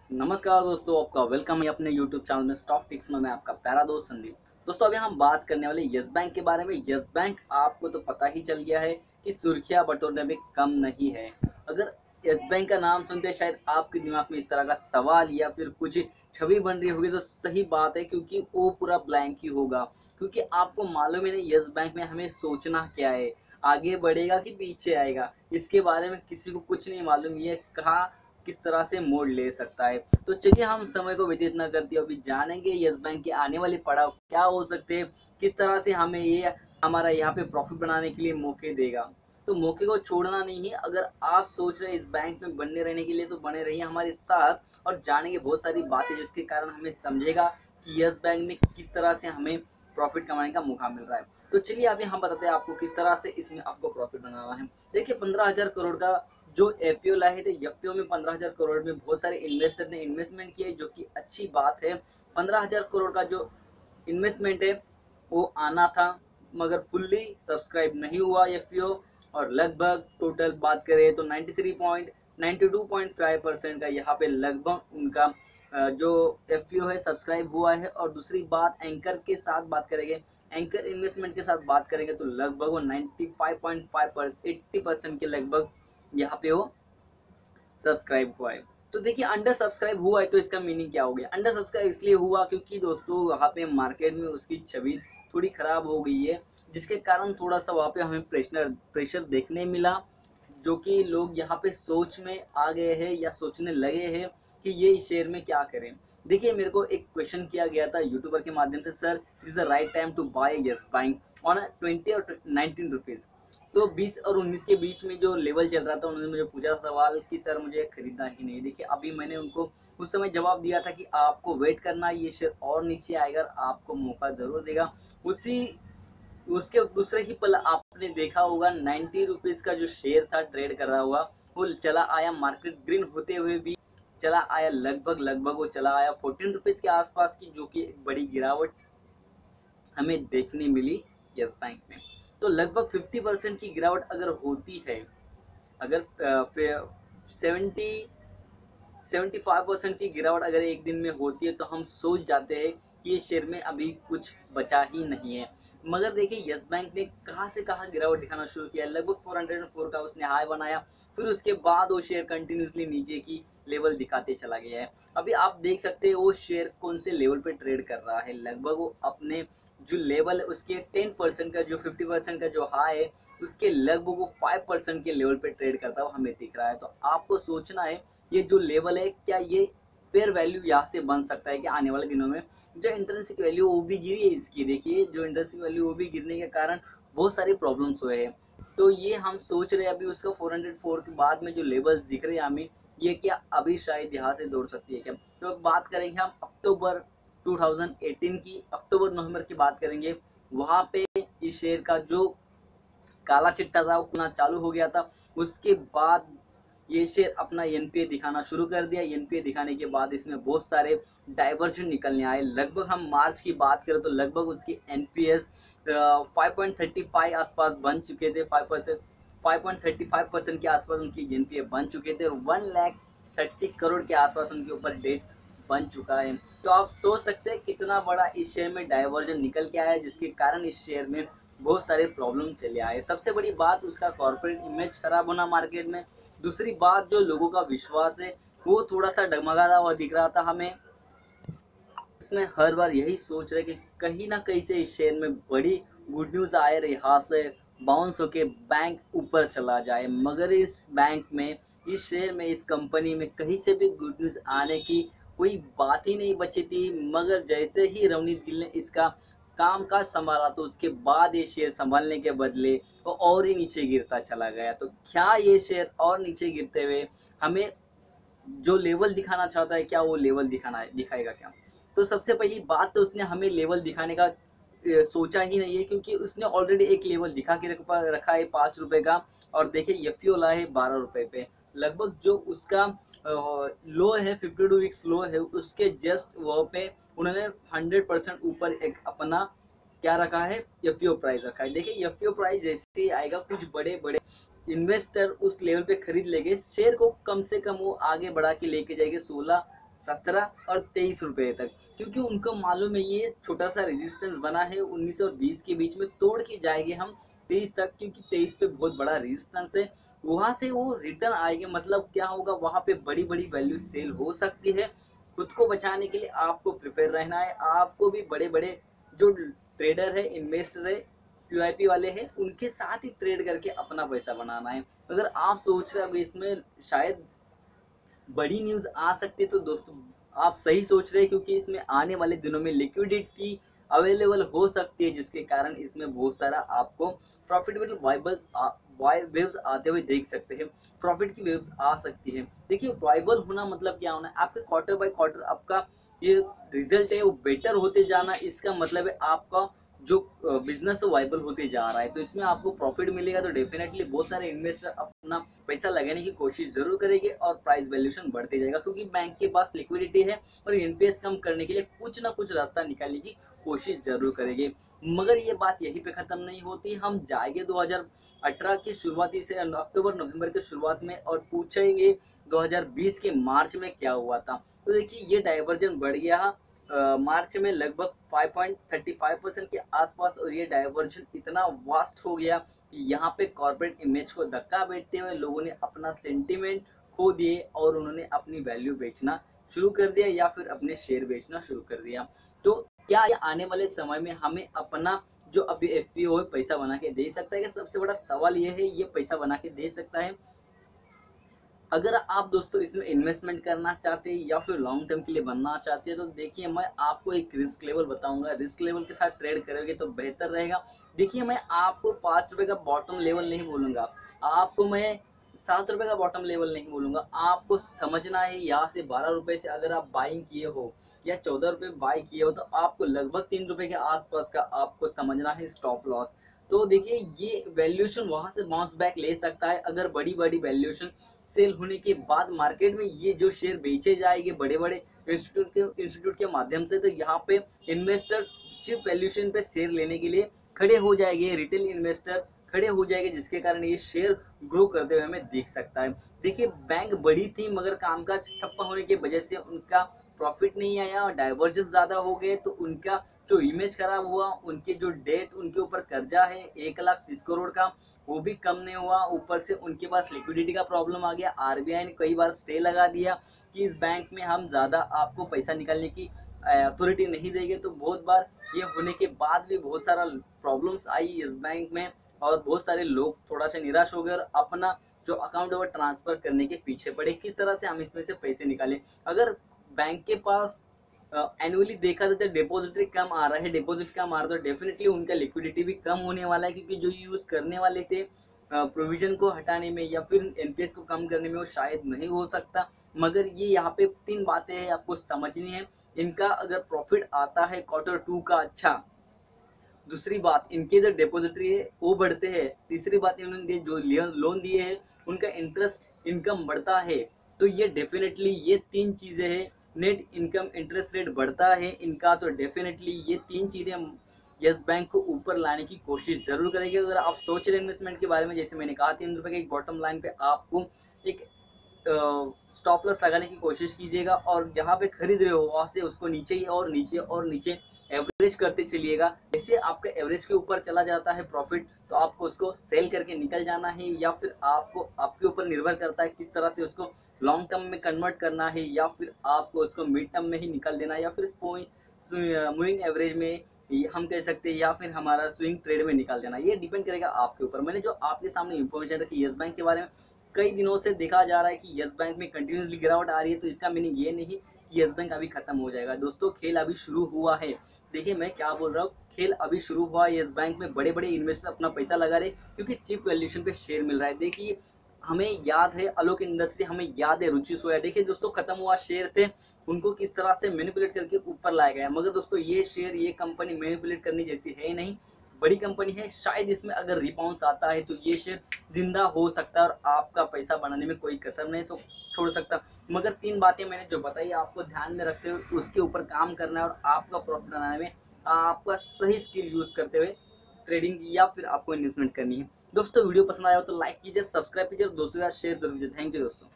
नमस्कार दोस्तों, आपका वेलकम है अपने यूट्यूब चैनल में स्टॉक टिक्स में। मैं आपका प्यारा दोस्त संदीप। दोस्तों, अभी हम बात करने वाले यस बैंक के बारे में। यस बैंक आपको तो पता ही चल गया है कि सुर्खियां बटोरने में कम नहीं है। अगर यस बैंक का नाम सुनते शायद आपके दिमाग में इस तरह का सवाल या फिर कुछ छवि बन रही होगी, तो सही बात है, क्योंकि वो पूरा ब्लैंक ही होगा। क्योंकि आपको मालूम ही नहीं यस बैंक में हमें सोचना क्या है, आगे बढ़ेगा कि पीछे आएगा, इसके बारे में किसी को कुछ नहीं मालूम। ये कहा किस तरह से मोड़ ले सकता है। तो चलिए हम समय को व्यतीत न करते अभी जानेंगे यस बैंक के आने वाले पड़ाव क्या हो सकते हैं, किस तरह से हमें ये हमारा यहाँ पे प्रॉफिट बनाने के लिए मौके देगा। तो मौके को छोड़ना नहीं है। अगर आप सोच रहे हैं इस बैंक में बने रहने के लिए, तो बने रहिए हमारे साथ और जानेंगे बहुत सारी बातें जिसके कारण हमें समझेगा कि यस बैंक में किस तरह से हमें प्रॉफिट कमाने का मौका मिल रहा है। तो चलिए अभी हम बताते हैं आपको किस तरह से इसमें आपको प्रॉफिट बनाना है। देखिए, 15,000 करोड़ का जो एफपीओ लाए थे, एफपीओ में 15,000 करोड़ में बहुत सारे इन्वेस्टर ने इन्वेस्टमेंट किए, जो कि अच्छी बात है। 15,000 करोड़ का जो इन्वेस्टमेंट है वो आना था, मगर फुल्ली सब्सक्राइब नहीं हुआ एफपीओ। और लगभग टोटल बात करें तो 92.5% का यहाँ पे लगभग उनका जो एफपीओ है सब्सक्राइब हुआ है। और दूसरी बात, एंकर के साथ बात करेंगे, एंकर इन्वेस्टमेंट के साथ बात करेंगे तो लगभग वो 95.5 पर 80% के लगभग यहाँ पे वो सब्सक्राइब हुआ है। तो देखिए, अंडर सब्सक्राइब हुआ है तो इसका मीनिंग क्या हो गया। अंडर सब्सक्राइब इसलिए हुआ क्योंकि दोस्तों वहाँ पे मार्केट में उसकी छवि थोड़ी खराब हो गई है, जिसके कारण थोड़ा सा वहाँ पे हमें प्रेशर देखने मिला, जो कि लोग यहाँ पे सोच में आ गए हैं या सोचने लगे हैं कि ये इस शेयर में क्या करें। देखिए, मेरे को एक क्वेश्चन किया गया था यूट्यूबर के माध्यम से, sir it is the right time to buy Yes Bank on 20 और 19 रुपीज। तो 20 और 19 के बीच में जो लेवल चल रहा था, उन्होंने मुझे पूछा सवाल कि सर मुझे खरीदना ही नहीं। देखिए, अभी मैंने उनको उस समय जवाब दिया था कि आपको वेट करना, ये शेयर और नीचे आएगा, आपको मौका जरूर देगा। उसी उसके दूसरे ही पल आपने देखा होगा 90 रुपीज का जो शेयर था ट्रेड कर रहा हुआ, वो चला आया मार्केट ग्रीन होते हुए भी चला आया, लगभग वो चला आया 14 रुपीज के आसपास की, जो कि एक बड़ी गिरावट हमें देखने मिली यस बैंक में। तो लगभग 50% की गिरावट अगर होती है, अगर 75% की गिरावट अगर एक दिन में होती है, तो हम सोच जाते हैं कि ये शेयर में अभी कुछ बचा ही नहीं है। मगर देखिए, यस बैंक ने कहाँ से कहाँ गिरावट दिखाना शुरू किया। लगभग 404 का उसने हाई बनाया, फिर उसके बाद वो शेयर कंटिन्यूसली नीचे की लेवल दिखाते चला गया है। अभी आप देख सकते हैं वो शेयर कौन से लेवल पे ट्रेड कर रहा है। लगभग वो अपने जो लेवल है उसके 10% का, जो 50% का जो हाई है, उसके लगभग वो 5% के लेवल पे ट्रेड करता हुआ हमें दिख रहा है। तो आपको सोचना है ये जो लेवल है, क्या ये फेयर वैल्यू यहाँ से बन सकता है कि आने वाले दिनों में। जो इंट्रिंसिक वैल्यू वो भी गिरी है इसकी। देखिए, जो इंट्रिंसिक वैल्यू वो भी गिरने के कारण बहुत सारे प्रॉब्लम्स हुए हैं। तो ये हम सोच रहे हैं अभी उसका 404 के बाद में जो लेवल्स दिख रहे हैं हमें, ये क्या अभी शायद यहाँ से दौड़ सकती है क्या। तो अब बात करेंगे हम अक्टूबर 2018 की, अक्टूबर नवंबर की बात करेंगे। वहाँ पे इस शेयर का जो काला चिट्टा था वो खुलना चालू हो गया था। उसके बाद ये शेयर अपना एनपीए दिखाना शुरू कर दिया। एनपीए दिखाने के बाद इसमें बहुत सारे डाइवर्जन निकलने आए। लगभग हम मार्च की बात करें तो लगभग उसकी एनपीएस 5.35 आसपास बन चुके थे। 5.35% के आसपास उनकी एनपीए बन चुके थे और 1,30,000 के आसपास उनके ऊपर डेट बन चुका है। तो आप सोच सकते हैं कितना बड़ा इस शेयर में डाइवर्जन निकल के आया, जिसके कारण इस शेयर में बहुत सारे प्रॉब्लम चले आए। सबसे बड़ी बात उसका कॉर्पोरेट इमेज खराब होना मार्केट में। दूसरी बात, जो लोगों का विश्वास है वो थोड़ा सा डगमगाता हुआ दिख रहा था हमें। इसमें हर बार यही सोच रहे कि कहीं ना कहीं से इस शेयर में बड़ी गुड न्यूज आए, यहाँ से बाउंस होके बैंक ऊपर चला जाए। मगर इस बैंक में, इस शेयर में, इस कंपनी में कहीं से भी गुड न्यूज आने की कोई बात ही नहीं बची थी। मगर जैसे ही रवनीत गिल ने इसका काम काज संभाला, तो उसके बाद ये शेयर संभालने के बदले वो और ही नीचे गिरता चला गया। तो क्या ये शेयर और नीचे गिरते हुए हमें जो लेवल दिखाना चाहता है, क्या वो लेवल दिखाएगा क्या। तो सबसे पहली बात तो उसने हमें लेवल दिखाने का सोचा ही नहीं है, क्योंकि उसने ऑलरेडी एक लेवल दिखा के रखा है 5 रुपए का। और देखिए एफपीओ ला है 12 रुपए पे। लगभग जो उसका लो है, 52 वीक्स लो है, उसके जस्ट वो पे उन्होंने 100% ऊपर एक अपना क्या रखा है, एफपीओ प्राइस रखा है। देखिए, एफपीओ प्राइस जैसे ही आएगा, कुछ बड़े बड़े इन्वेस्टर उस लेवल पे खरीद लेंगे शेयर को, कम से कम वो आगे बढ़ा के लेके जाएंगे 16 17 और 23 रुपए तक, क्योंकि उनको मालूम है ये छोटा सा रेजिस्टेंस बना है 19 और 20 के बीच में, तोड़ के जाएंगे हम 23 तक, क्योंकि 23 पे बहुत बड़ा रेजिस्टेंस है। वहां से वो रिटर्न आएंगे, मतलब क्या होगा, वहां पे बड़ी बड़ी वैल्यू सेल हो सकती है। खुद को बचाने के लिए आपको प्रिपेयर रहना है। आपको भी बड़े बड़े जो ट्रेडर है, इन्वेस्टर है, क्यूआईपी वाले हैं, उनके साथ ही ट्रेड करके अपना पैसा बनाना है। अगर आप सोच रहे हो इसमें शायद बड़ी न्यूज आ सकती है, तो दोस्तों आप सही सोच रहे हैं, क्योंकि इसमें आने वाले दिनों में लिक्विडिटी अवेलेबल हो सकती है, जिसके कारण इसमें बहुत सारा आपको प्रॉफिटेबल वेव्स आते हुए देख सकते हैं। प्रॉफिट की वेव्स आ सकती है। देखिए वाइबल होना मतलब क्या होना है, आपके क्वार्टर बाय क्वार्टर आपका ये रिजल्ट है वो बेटर होते जाना, इसका मतलब है आपका जो बिजनेस वाइबल होते जा रहा है। तो इसमें आपको प्रॉफिट मिलेगा, तो डेफिनेटली बहुत सारे इन्वेस्टर अपना पैसा लगाने की कोशिश जरूर करेंगे और प्राइस वैल्यूएशन बढ़ते जाएगा, क्योंकि बैंक के पास लिक्विडिटी है और एनपीएस कम करने के लिए कुछ ना कुछ रास्ता निकालने की कोशिश जरूर करेंगे। मगर ये बात यहीं पे खत्म नहीं होती, हम जाएंगे 2018 के शुरुआती से अक्टूबर नवंबर के शुरुआत में और पूछेंगे 2020 के मार्च में क्या हुआ था। तो देखिए ये डाइवर्जन बढ़ गया मार्च में लगभग 5.35% के आसपास, और ये डाइवर्जन इतना वास्ट हो गया कि यहाँ पे कॉर्पोरेट इमेज को धक्का बैठते हुए लोगों ने अपना सेंटिमेंट खो दिए और उन्होंने अपनी वैल्यू बेचना शुरू कर दिया या फिर अपने शेयर बेचना शुरू कर दिया। तो क्या ये आने वाले समय में हमें अपना जो अभी एफपीओ है पैसा बना के दे सकता है? कि सबसे बड़ा सवाल ये है, ये पैसा बना के दे सकता है? अगर आप दोस्तों इसमें इन्वेस्टमेंट करना चाहते हैं या फिर लॉन्ग टर्म के लिए बनना चाहते हैं, तो देखिए मैं आपको एक रिस्क लेवल बताऊंगा, रिस्क लेवल के साथ ट्रेड करोगे तो बेहतर रहेगा। देखिए मैं आपको 5 रुपए का बॉटम लेवल नहीं बोलूंगा, आपको मैं 7 रुपए का बॉटम लेवल नहीं बोलूंगा। आपको समझना है यहाँ से 12 रुपए से अगर आप बाइंग किए हो या 14 रुपए बाई किए हो, तो आपको लगभग 3 रुपए के आसपास का आपको समझना है स्टॉप लॉस। तो देखिए ये वैल्यूएशन वहां से बाउंस बैक ले सकता है, अगर बड़ी बड़ी वैल्यूएशन सेल होने के बाद मार्केट में ये जो शेयर बेचे जाएंगे बड़े बड़े इंस्टीट्यूट के माध्यम से, तो यहाँ पे इन्वेस्टर चीप वैल्यूएशन पे शेयर लेने के लिए खड़े हो जाएंगे, रिटेल इन्वेस्टर खड़े हो जाएंगे, जिसके कारण ये शेयर ग्रो करते हुए हमें देख सकता है। देखिए बैंक बड़ी थी मगर कामकाज ठप्पा होने की वजह से उनका प्रॉफिट नहीं आया और डाइवर्जेंस ज्यादा हो गए, तो उनका जो इमेज खराब हुआ, उनके जो डेट उनके ऊपर कर्जा है 1,30,00,000 का, वो भी कम नहीं हुआ। ऊपर से उनके पास लिक्विडिटी का प्रॉब्लम आ गया। आरबीआई ने कई बार स्टे लगा दिया कि इस बैंक में हम ज्यादा आपको पैसा निकालने की अथॉरिटी नहीं देंगे। तो बहुत बार ये होने के बाद भी बहुत सारा प्रॉब्लम्स आई इस बैंक में और बहुत सारे लोग थोड़ा सा निराश हो गए और अपना जो अकाउंट है वो ट्रांसफर करने के पीछे पड़े, किस तरह से हम इसमें से पैसे निकालें। अगर बैंक के पास एनुअली देखा जाए तो डिपॉजिटरी कम आ रहा है, डिपॉजिट कम आ रहा है, तो डेफिनेटली उनका लिक्विडिटी भी कम होने वाला है, क्योंकि जो यूज करने वाले थे प्रोविजन को हटाने में या फिर एनपीएस को कम करने में वो शायद नहीं हो सकता। मगर ये यहाँ पे 3 बातें हैं आपको समझनी है। इनका अगर प्रॉफिट आता है Q2 का अच्छा, दूसरी बात इनके जो डिपॉजिटरी है वो बढ़ते हैं, तीसरी बात इन्होंने जो लोन दिए हैं उनका इंटरेस्ट इनकम बढ़ता है। तो ये डेफिनेटली ये 3 चीजें हैं, नेट इनकम इंटरेस्ट रेट बढ़ता है इनका, तो डेफिनेटली ये 3 चीजें यस बैंक को ऊपर लाने की कोशिश जरूर करेंगे। अगर आप सोच रहे इन्वेस्टमेंट के बारे में, जैसे मैंने कहा 3 रुपए के एक बॉटम लाइन पे आपको एक स्टॉप लॉस लगाने की कोशिश कीजिएगा और जहाँ पे खरीद रहे हो वहां से उसको नीचे ही और नीचे और नीचे एवरेज करते चलिएगा। जैसे आपका एवरेज के ऊपर चला जाता है प्रॉफिट, तो आपको उसको सेल करके निकल जाना है, या फिर आपको आपके ऊपर निर्भर करता है किस तरह से उसको लॉन्ग टर्म में कन्वर्ट करना है, या फिर आपको उसको मिड टर्म में ही निकल देना है, या फिर मूविंग एवरेज में हम कह सकते हैं, या फिर हमारा स्विंग ट्रेड में निकाल देना। ये डिपेंड करेगा आपके ऊपर। मैंने जो आपके सामने इन्फॉर्मेशन रखी यस बैंक के बारे में, कई दिनों से देखा जा रहा है कि यस बैंक में कंटिन्यूसली गिरावट आ रही है, तो इसका मीनिंग ये नहीं कि यस बैंक अभी खत्म हो जाएगा। दोस्तों खेल अभी शुरू हुआ है। देखिए मैं क्या बोल रहा हूँ, खेल अभी शुरू हुआ है। यस बैंक में बड़े बड़े इन्वेस्टर अपना पैसा लगा रहे क्योंकि चीप वैल्यूएशन पे शेयर मिल रहा है। देखिए हमें याद है आलोक इंडस्ट्री, हमें याद है रुचि सोया, देखिए दोस्तों खत्म हुआ शेयर थे, उनको किस तरह से मैनिपुलेट करके ऊपर लाया गया। मगर दोस्तों ये शेयर ये कंपनी मैनिपुलेट करने जैसी है नहीं, बड़ी कंपनी है। शायद इसमें अगर रिबाउंस आता है तो ये शेयर जिंदा हो सकता है और आपका पैसा बनाने में कोई कसर नहीं छोड़ सकता। मगर 3 बातें मैंने जो बताई आपको ध्यान में रखते हुए उसके ऊपर काम करना है और आपका प्रॉफिट बनाने में आपका सही स्किल यूज करते हुए ट्रेडिंग या फिर आपको इन्वेस्टमेंट करनी है। दोस्तों वीडियो पसंद आया हो तो लाइक कीजिए, सब्सक्राइब कीजिए और दोस्तों के साथ शेयर जरूर कीजिए। थैंक यू दोस्तों।